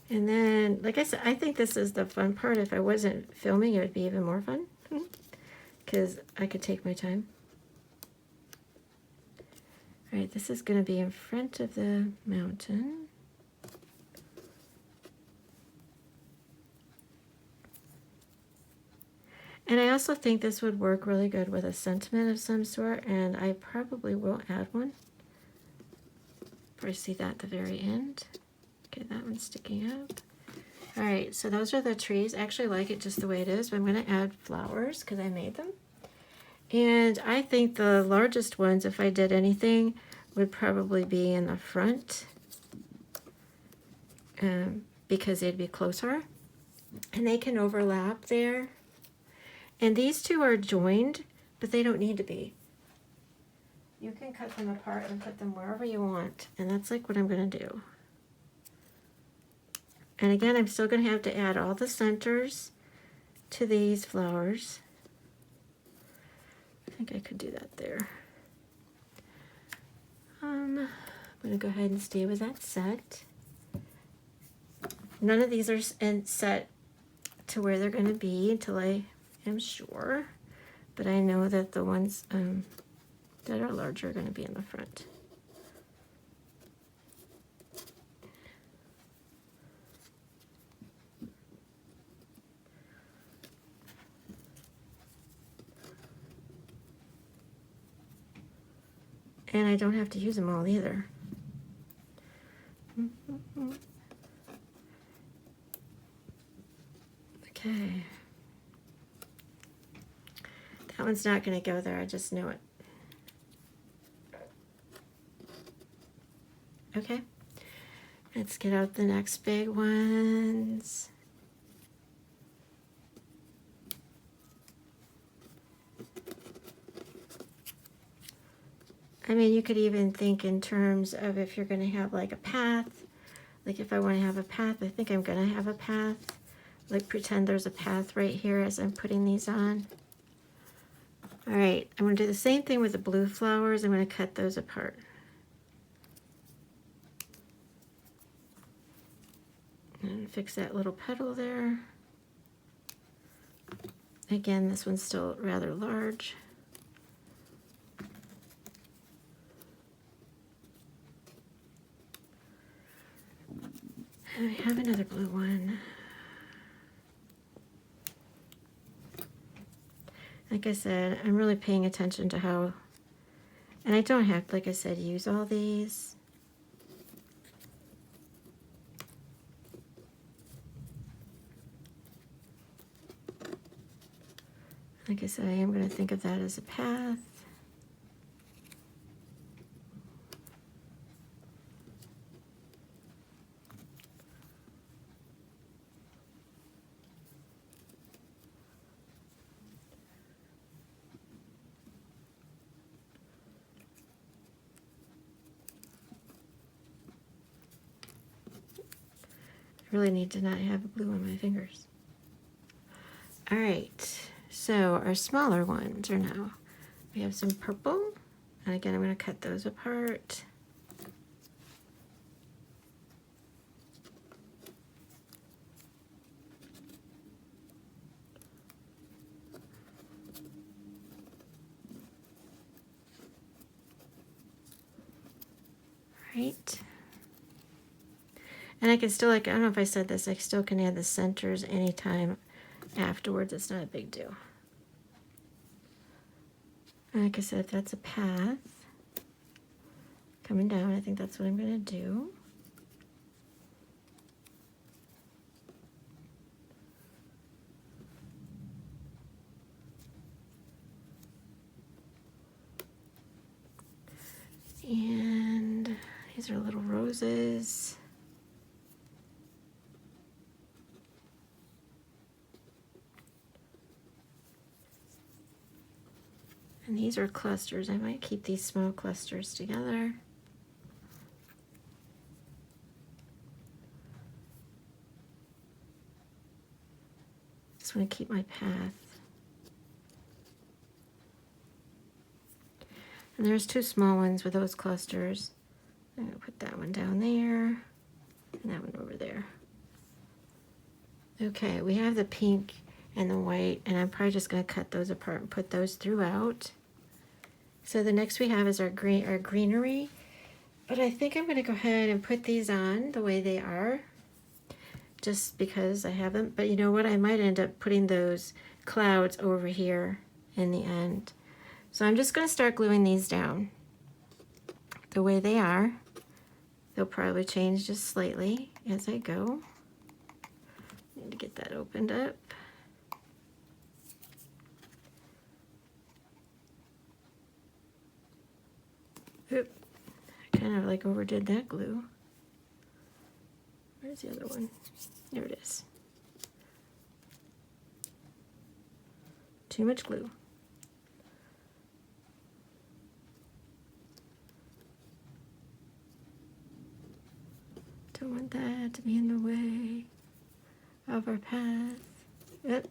And then, like I said, I think this is the fun part. If I wasn't filming, it would be even more fun because I could take my time. All right, this is going to be in front of the mountain. And I also think this would work really good with a sentiment of some sort, and I probably will add one. Probably see that at the very end. Okay, that one's sticking up. All right, so those are the trees. I actually like it just the way it is, but I'm going to add flowers because I made them. And I think the largest ones, if I did anything, would probably be in the front because they'd be closer. And they can overlap there. And these two are joined, but they don't need to be. You can cut them apart and put them wherever you want. And that's like what I'm going to do. And again, I'm still going to have to add all the centers to these flowers. I think I could do that there. I'm going to go ahead and stay with that set. None of these are set to where they're going to be until I am sure, but I know that the ones that are larger are going to be in the front. And I don't have to use them all either. Okay. That one's not going to go there, I just know it. Okay. Let's get out the next big ones. I mean, you could even think in terms of if you're going to have like a path. Like if I want to have a path, I think I'm going to have a path. Like pretend there's a path right here as I'm putting these on. All right, I'm going to do the same thing with the blue flowers. I'm going to cut those apart. And fix that little petal there. Again, this one's still rather large. And I have another blue one. Like I said, I'm really paying attention to how, and I don't have, like I said, use all these. Like I said, I am going to think of that as a path. I really need to not have blue on my fingers. All right, so our smaller ones are now, we have some purple, and again, I'm going to cut those apart. Right. And I can still, like, I don't know if I said this, I still can add the centers anytime afterwards. It's not a big deal. And like I said, if that's a path coming down, I think that's what I'm going to do. And these are little roses. And these are clusters. I might keep these small clusters together. Just want to keep my path. And there's two small ones with those clusters. I'm going to put that one down there and that one over there. Okay, we have the pink and the white, and I'm probably just going to cut those apart and put those throughout. So the next we have is our greenery, but I think I'm going to go ahead and put these on the way they are, just because I have them. But you know what? I might end up putting those clouds over here in the end. So I'm just going to start gluing these down the way they are. They'll probably change just slightly as I go. Need to get that opened up. Oop, I kind of like overdid that glue. Where's the other one? There it is. Too much glue. Don't want that to be in the way of our path. Yep.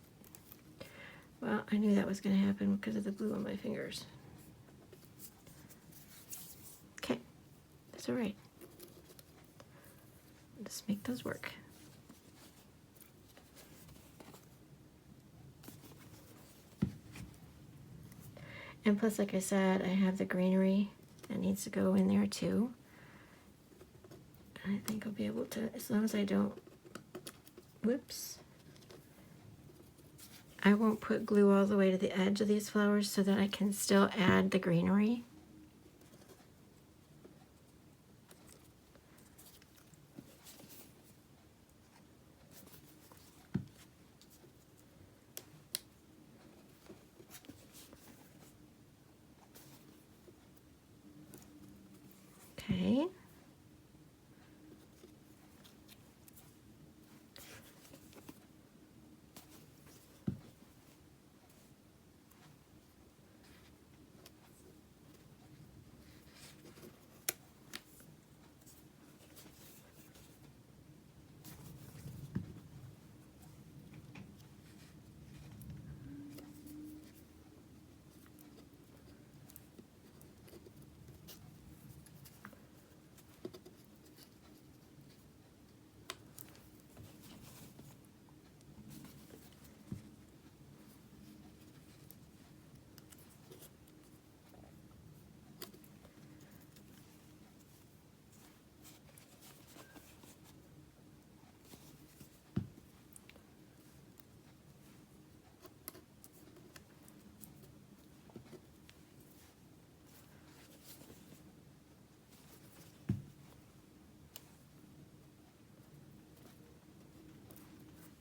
Well, I knew that was going to happen because of the glue on my fingers. Okay, that's all right. I'll just make those work. And plus, like I said, I have the greenery that needs to go in there too. And I think I'll be able to, as long as I don't, whoops. I won't put glue all the way to the edge of these flowers so that I can still add the greenery. Okay.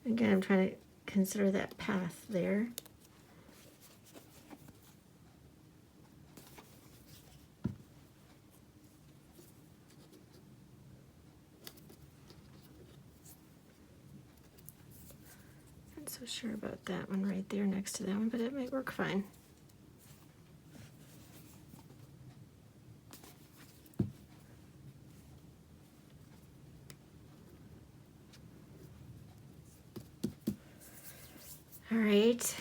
Again, I'm trying to consider that path there. Not so sure about that one right there next to that one, but it might work fine. All right,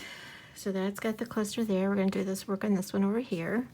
so that's got the cluster there. We're going to do this work on this one over here.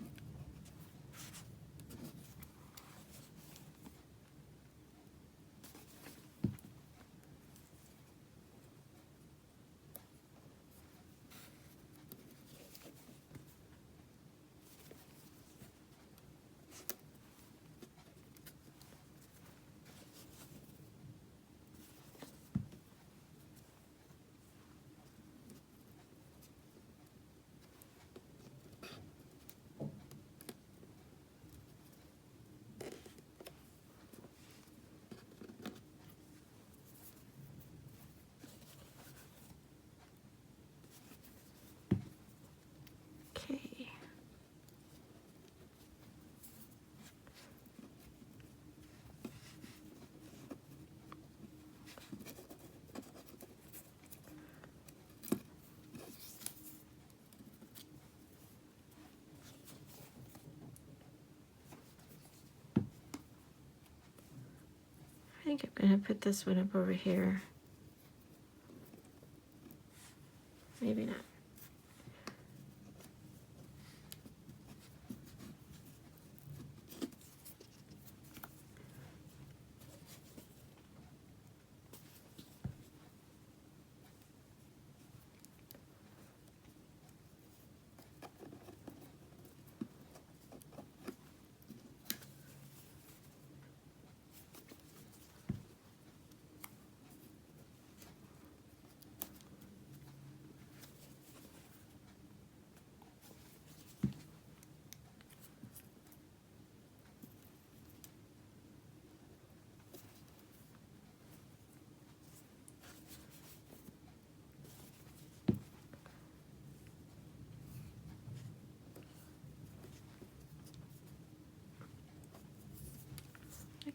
Okay. I think I'm going to put this one up over here. Maybe not.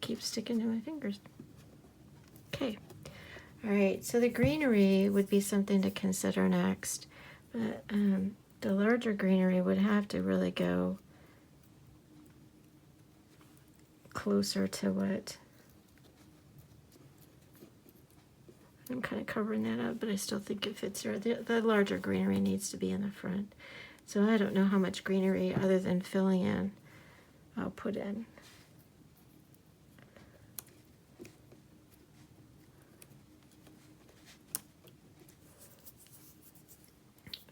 keeps sticking to my fingers. Okay. All right, so the greenery would be something to consider next, but the larger greenery would have to really go closer to what I'm kind of covering that up, but I still think it fits here. The larger greenery needs to be in the front. So I don't know how much greenery other than filling in I'll put in.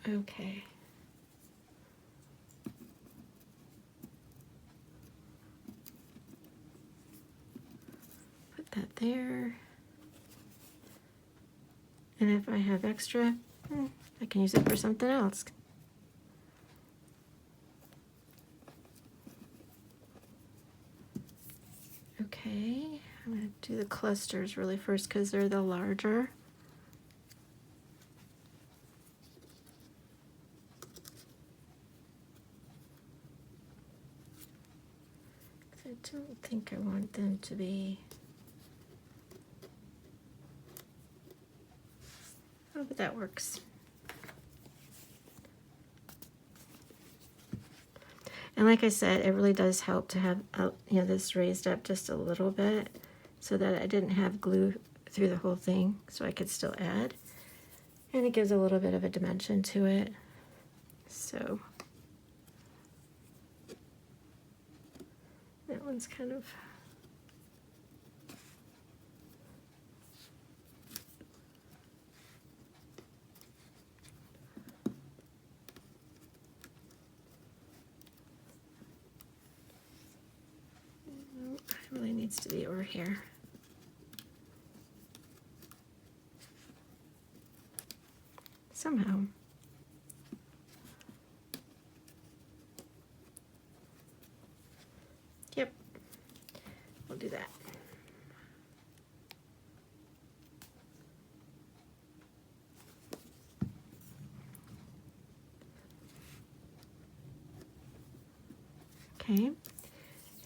Okay. Put that there. And if I have extra, I can use it for something else. Okay, I'm going to do the clusters really first because they're the larger. I don't think I want them to be... Oh, but that works. And like I said, it really does help to have this raised up just a little bit so that I didn't have glue through the whole thing, so I could still add. And it gives a little bit of a dimension to it. So that one's kind of... It really needs to be over here. Somehow. Yep, we'll do that. Okay.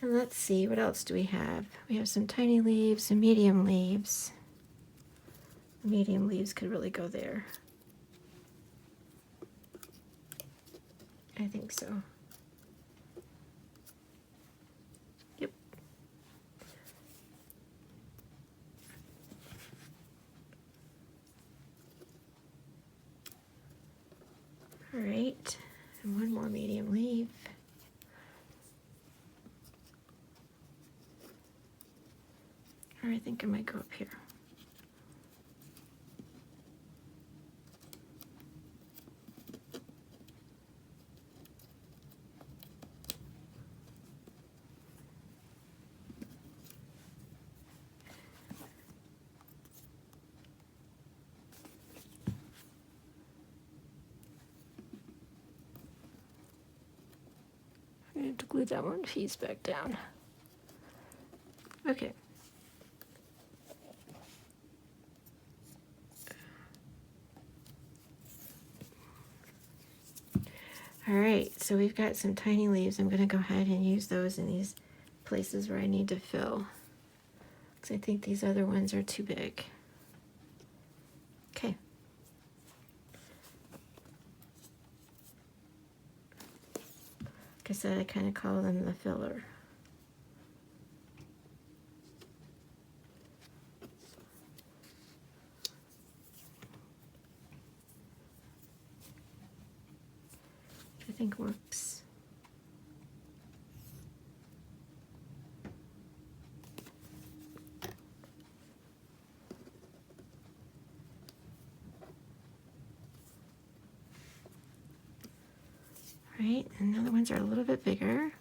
And let's see, what else do we have? We have some tiny leaves, some medium leaves. Medium leaves could really go there. I think so. Yep. All right, and one more medium leaf. Or I think I might go up here. I have to glue that one piece back down. Okay. All right, so we've got some tiny leaves. I'm going to go ahead and use those in these places where I need to fill, because I think these other ones are too big. Okay. Like I said, I kind of call them the filler. I think works. All right, and the other ones are a little bit bigger.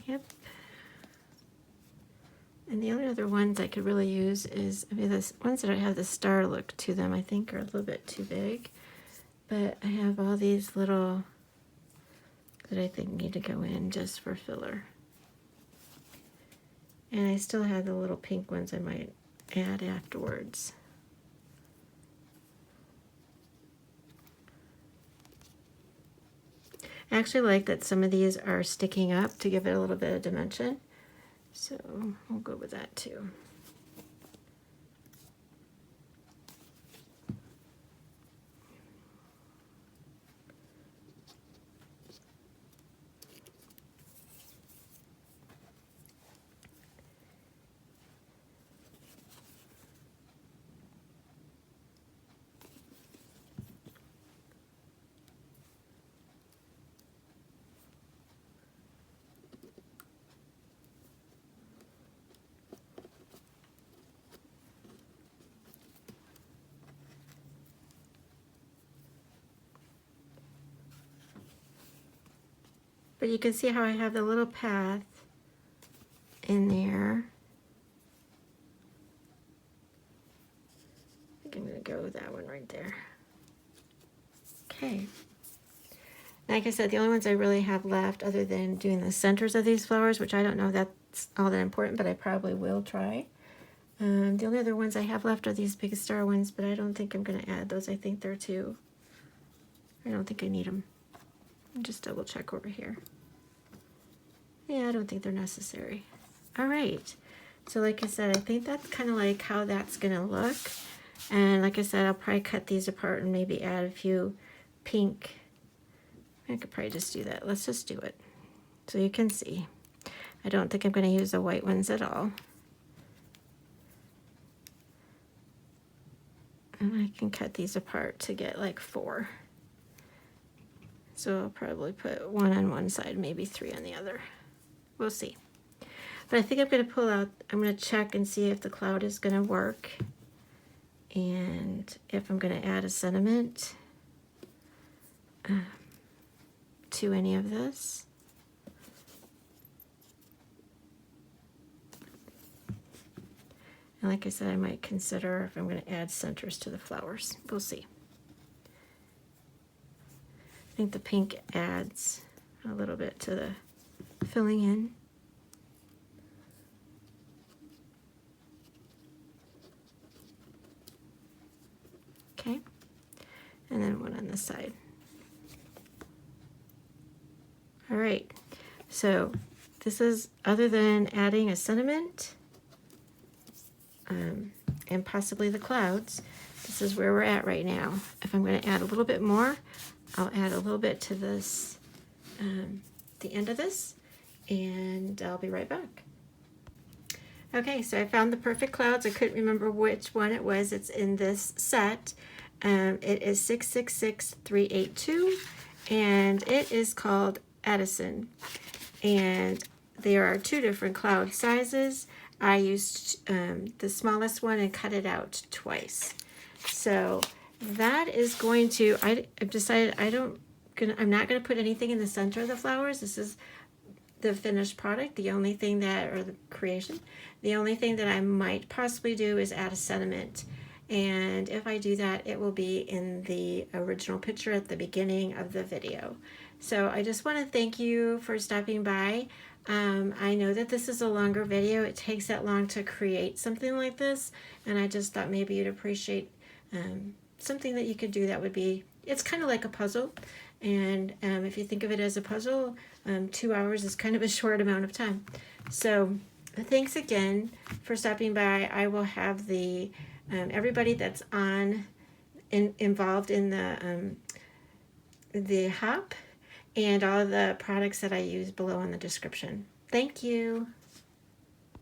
Yep. And the only other ones I could really use is, I mean, the ones that have the star look to them, I think are a little bit too big. But I have all these little that I think need to go in just for filler. And I still have the little pink ones I might add afterwards. I actually like that some of these are sticking up to give it a little bit of dimension. So we'll go with that too. But you can see how I have the little path in there. I think I'm going to go with that one right there. Okay. Like I said, the only ones I really have left, other than doing the centers of these flowers, which I don't know if that's all that important, but I probably will try. The only other ones I have left are these big star ones, but I don't think I'm going to add those. I think they're too... I don't think I need them. Just double check over here. Yeah, I don't think they're necessary. All right. So like I said, I think that's kind of like how that's going to look. And like I said, I'll probably cut these apart and maybe add a few pink. I could probably just do that. Let's just do it so you can see. I don't think I'm going to use the white ones at all. And I can cut these apart to get like 4. So I'll probably put 1 on one side, maybe 3 on the other. We'll see. But I think I'm going to pull out, I'm going to check and see if the cloud is going to work. And if I'm going to add a sentiment to any of this. And like I said, I might consider if I'm going to add centers to the flowers. We'll see. I think the pink adds a little bit to the filling in. Okay. And then one on the side. All right. So this is, other than adding a sentiment, and possibly the clouds, this is where we're at right now. If I'm going to add a little bit more, I'll add a little bit to this, the end of this, and I'll be right back. Okay, so I found the perfect clouds. I couldn't remember which one it was. It's in this set. It is 666382, and it is called Edison. And there are 2 different cloud sizes. I used the smallest one and cut it out twice. So that is going to, I've decided I'm not going to put anything in the center of the flowers. This is the finished product. The only thing that, or the creation, the only thing that I might possibly do is add a sentiment. And if I do that, it will be in the original picture at the beginning of the video. So I just want to thank you for stopping by. I know that this is a longer video. It takes that long to create something like this, and I just thought maybe you'd appreciate something that you could do that would be, it's kind of like a puzzle, and if you think of it as a puzzle, 2 hours is kind of a short amount of time. So thanks again for stopping by. I will have the everybody that's involved in the hop and all the products that I use below in the description. Thank you.